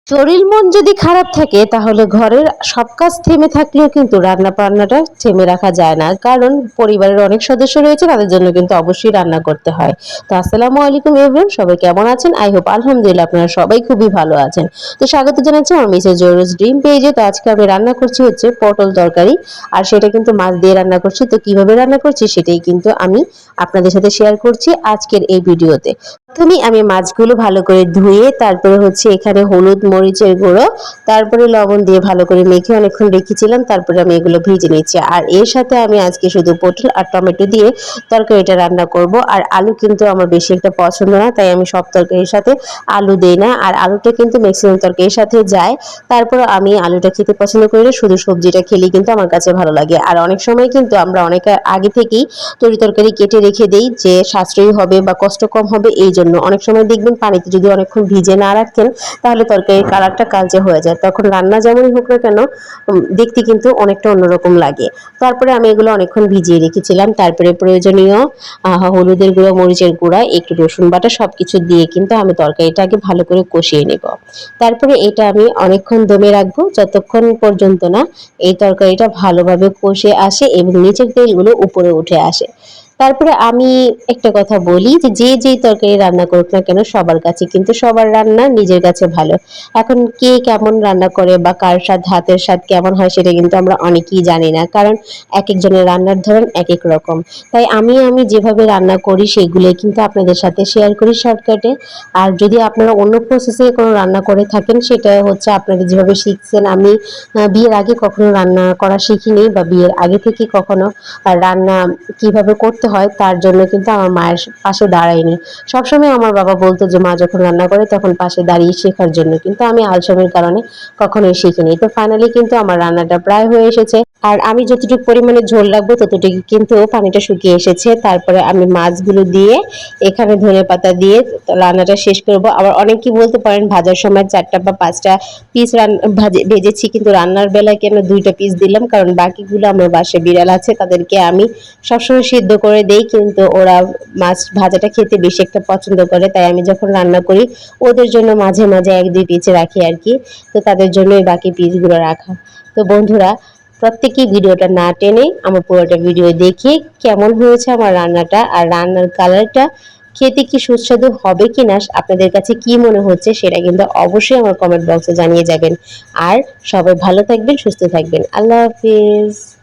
শরীর মন যদি খারাপ থাকে তাহলে ঘরের সব কাজ থেমে থাকলেও কিন্তু রান্না বান্নাটা থেমে রাখা যায় না, কারণ পরিবারের অনেক সদস্য রয়েছে, তাদের জন্য কিন্তু অবশ্যই রান্না করতে হয়। তো আসসালামু আলাইকুম এভরিওয়ান, সবাই কেমন আছেন? আই হোপ আলহামদুলিল্লাহ আপনারা সবাই খুবই ভালো আছেন। তো স্বাগত জানাচ্ছি আমার মিসেস জোরস ড্রিম পেজে। তো আজকে আমি রান্না করছি হচ্ছে পটল তরকারি, আর সেটা কিন্তু মাছ দিয়ে রান্না করছি। তো কিভাবে রান্না করছি সেটাই কিন্তু আমি আপনাদের সাথে শেয়ার করছি আজকের এই ভিডিওতে। প্রথমে আমি মাছগুলো ভালো করে ধুয়ে তারপরে হচ্ছে এখানে হলুদ মরিচের গুঁড়ো তারপরে লবণ দিয়ে ভালো করে মেখে অনেকক্ষণ রেখেছিলাম, তারপরে আমি এগুলো ভেজে নিচ্ছি। আর এর সাথে আমি আজকে শুধু পটল আর টমেটো দিয়ে তরকারিটা রান্না করব। আর আলু কিন্তু আমার বেশি একটা পছন্দ না, তাই আমি সব তরকারির সাথে আলু দেই না, আর আলুটা কিন্তু ম্যাক্সিমাম তরকারির সাথে যায়। তারপর আমি আলুটা খেতে পছন্দ করি না, শুধু সবজিটা খেলেই কিন্তু আমার কাছে ভালো লাগে। আর অনেক সময় কিন্তু আমরা অনেক আগে থেকেই তরকারি কেটে রেখে দেই, যে সাশ্রয়ী হবে বা কষ্ট কম হবে এই জন্য। অনেক সময় দেখবেন পানিতে যদি অনেকক্ষণ ভিজে না রাখেন তাহলে তরকারির কালারটা কালচে হয়ে যায়, তখন রান্না যেমনই হোক না কেন দেখতে কিন্তু অনেকটা অন্যরকম লাগে। তারপরে আমি এগুলো অনেকক্ষণ ভিজিয়ে রেখেছিলাম, তারপরে প্রয়োজনীয় হলুদের গুঁড়ো মরিচের গুঁড়া একটু রসুন বাটা সবকিছু দিয়ে কিন্তু আমি তরকারিটা আগে ভালো করে কষিয়ে নেব। তারপরে এটা আমি অনেকক্ষণ দমে রাখবো যতক্ষণ পর্যন্ত না এই তরকারিটা ভালোভাবে কষে আসে এবং নিচের তেলগুলো উপরে উঠে আসে। তারপরে আমি একটা কথা বলি, যে যে যেই তরকারি রান্না করুক না কেন সবার কাছে কিন্তু সবার রান্না নিজের কাছে ভালো। এখন কে কেমন রান্না করে বা কার স্বাদ হাতের স্বাদ কেমন হয় সেটা কিন্তু আমরা অনেকেই জানি না, কারণ এক একজনের রান্নার ধরন এক এক রকম। তাই আমি যেভাবে রান্না করি সেগুলো কিন্তু আপনাদের সাথে শেয়ার করি শর্টকাটে। আর যদি আপনারা অন্য প্রসেসে কোনো রান্না করে থাকেন সেটা হচ্ছে আপনাদের যেভাবে শিখছেন। আমি বিয়ের আগে কখনো রান্না করা শিখিনি, বা বিয়ের আগে থেকে কখনো রান্না কিভাবে করতে হয় তার জন্য কিন্তু আমার মায়ের পাশে দাঁড়াইনি। সবসময় আমার বাবা বলতো যে মা যখন রান্না করে তখন পাশে দাঁড়িয়ে শেখার জন্য, কিন্তু আমি আলসেমির কারণে কখনোই শিখিনি। তো ফাইনালি কিন্তু আমার রান্নাটা প্রায় হয়ে এসেছে, আর আমি যতটুকু পরিমাণে ঝোল রাখবো ততটুকু কিন্তু পানিটা শুকিয়ে এসেছে। তারপরে আমি মাছগুলো দিয়ে এখানে ধনেপাতা দিয়ে রান্নাটা শেষ করব। আবার অনেকেই বলতে পারেন ভাজার সময় 4টা বা 5টা পিস ভেজেছি, কিন্তু রান্নার বেলায় কেন 2টা পিস দিলাম, কারণ বাকিগুলো আমার বাসায় বিড়াল আছে, তাদেরকে আমি সবসময় সিদ্ধ করে দেই, কিন্তু ওরা মাছ ভাজাটা খেতে বেশি একটা পছন্দ করে। তাই আমি যখন রান্না করি ওদের জন্য মাঝে মাঝে 1-2 পিস রাখি আর কি। তো তাদের জন্যই বাকি পিসগুলো রাখা। তো বন্ধুরা, প্রত্যেকেই ভিডিওটা না টেনে আমার পুরোটা ভিডিও দেখে কেমন হয়েছে আমার রান্নাটা আর রান্নার কালারটা খেতে কি সুস্বাদু হবে কিনা, আপনাদের কাছে কি মনে হচ্ছে সেটা কিন্তু অবশ্যই আমার কমেন্ট বক্সে জানিয়ে যাবেন। আর সবাই ভালো থাকবেন, সুস্থ থাকবেন। আল্লাহ হাফিজ।